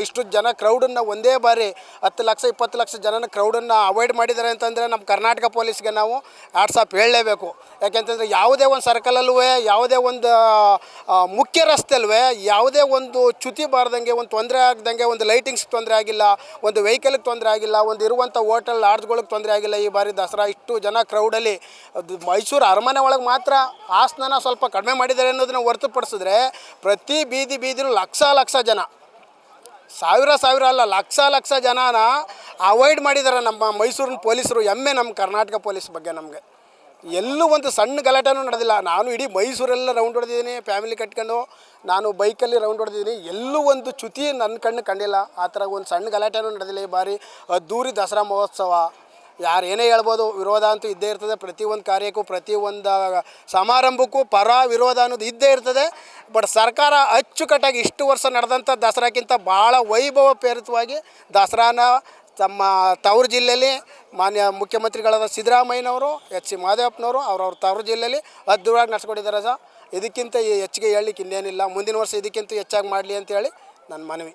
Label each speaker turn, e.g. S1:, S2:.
S1: ಇಷ್ಟು ಜನ ಕ್ರೌಡನ್ನು ಒಂದೇ ಬಾರಿ 10 ಲಕ್ಷ 20 ಲಕ್ಷ ಜನನ ಕ್ರೌಡನ್ನು ಅವಾಯ್ಡ್ ಮಾಡಿದ್ದಾರೆ ಅಂತಂದರೆ ನಮ್ಮ ಕರ್ನಾಟಕ ಪೊಲೀಸ್ಗೆ ನಾವು ಆಪ್ ಹೇಳಲೇಬೇಕು. ಯಾಕೆಂತಂದರೆ ಯಾವುದೇ ಒಂದು ಸರ್ಕಲಲ್ಲೂ ಯಾವುದೇ ಒಂದು ಮುಖ್ಯ ರಸ್ತೆಯಲ್ವೇ ಯಾವುದೇ ಒಂದು ಚ್ಯುತಿ ಬಾರ್ದಂಗೆ, ಒಂದು ತೊಂದರೆ ಆಗದಂಗೆ, ಒಂದು ಲೈಟಿಂಗ್ಸ್ ತೊಂದರೆ ಆಗಿಲ್ಲ, ಒಂದು ವೆಹಿಕಲ್ಗೆ ತೊಂದರೆ ಆಗಿಲ್ಲ, ಒಂದು ಇರುವಂಥ ಹೋಟೆಲ್ ಲಾಡ್ಜ್ಗಳಿಗೆ ತೊಂದರೆ ಆಗಿಲ್ಲ. ಈ ಬಾರಿ ದಸರಾ ಇಷ್ಟು ಜನ ಕ್ರೌಡಲ್ಲಿ ಮೈಸೂರು ಅರಮನೆ ಒಳಗೆ ಮಾತ್ರ ಆಸನ ಸ್ವಲ್ಪ ಕಡಿಮೆ ಮಾಡಿದ್ದಾರೆ ಅನ್ನೋದನ್ನ ಹೊರತುಪಡಿಸಿದ್ರೆ ಪ್ರತಿ ಬೀದಿಲೂ ಲಕ್ಷ ಜನ, ಸಾವಿರ ಅಲ್ಲ, ಲಕ್ಷ ಜನನ ಅವಾಯ್ಡ್ ಮಾಡಿದ್ದಾರೆ ನಮ್ಮ ಮೈಸೂರಿನ ಪೊಲೀಸರು. ಹೆಮ್ಮೆ ನಮ್ಮ ಕರ್ನಾಟಕ ಪೊಲೀಸ್ ಬಗ್ಗೆ ನಮಗೆ. ಎಲ್ಲೂ ಒಂದು ಸಣ್ಣ ಗಲಾಟೆನೂ ನಡೆದಿಲ್ಲ. ನಾನು ಇಡೀ ಮೈಸೂರೆಲ್ಲ ರೌಂಡ್ ಹೊಡೆದಿದ್ದೀನಿ, ಫ್ಯಾಮಿಲಿ ಕಟ್ಕೊಂಡು ನಾನು ಬೈಕಲ್ಲಿ ರೌಂಡ್ ಹೊಡೆದಿದ್ದೀನಿ. ಎಲ್ಲೂ ಒಂದು ಚ್ಯುತಿ ನನ್ನ ಕಣ್ಣು ಕಂಡಿಲ್ಲ. ಆ ಥರ ಒಂದು ಸಣ್ಣ ಗಲಾಟೆನೂ ನಡೆದಿಲ್ಲ. ಈ ಬಾರಿ ಅದ್ದೂರಿ ದಸರಾ ಮಹೋತ್ಸವ. ಯಾರು ಏನೇ ಹೇಳ್ಬೋದು, ವಿರೋಧ ಅಂತೂ ಇದ್ದೇ ಇರ್ತದೆ. ಪ್ರತಿಯೊಂದು ಕಾರ್ಯಕ್ಕೂ ಪ್ರತಿಯೊಂದು ಸಮಾರಂಭಕ್ಕೂ ಪರ ವಿರೋಧ ಅನ್ನೋದು ಇದ್ದೇ ಇರ್ತದೆ. ಬಟ್ ಸರ್ಕಾರ ಅಚ್ಚುಕಟ್ಟಾಗಿ ಇಷ್ಟು ವರ್ಷ ನಡೆದಂಥ ದಸರಾಕ್ಕಿಂತ ಭಾಳ ವೈಭವಪೇರಿತವಾಗಿ ದಸರಾನ ತಮ್ಮ ತವರು ಜಿಲ್ಲೆಯಲ್ಲಿ ಮಾನ್ಯ ಮುಖ್ಯಮಂತ್ರಿಗಳಾದ ಸಿದ್ದರಾಮಯ್ಯನವರು, ಎಚ್.ಸಿ. ಮಹದೇವಪ್ಪನವರು ಅವ್ರವ್ರ ತವರು ಜಿಲ್ಲೆಯಲ್ಲಿ ಅದ್ದೂರಿಯಾಗಿ ನಡೆಸ್ಕೊಟ್ಟಿದ್ದಾರೆ ಸರ್. ಇದಕ್ಕಿಂತ ಹೆಚ್ಚಿಗೆ ಹೇಳಲಿಕ್ಕೆ ಇನ್ನೇನಿಲ್ಲ. ಮುಂದಿನ ವರ್ಷ ಇದಕ್ಕಿಂತ ಹೆಚ್ಚಾಗಿ ಮಾಡಲಿ ಅಂತೇಳಿ ನನ್ನ ಮನವಿ.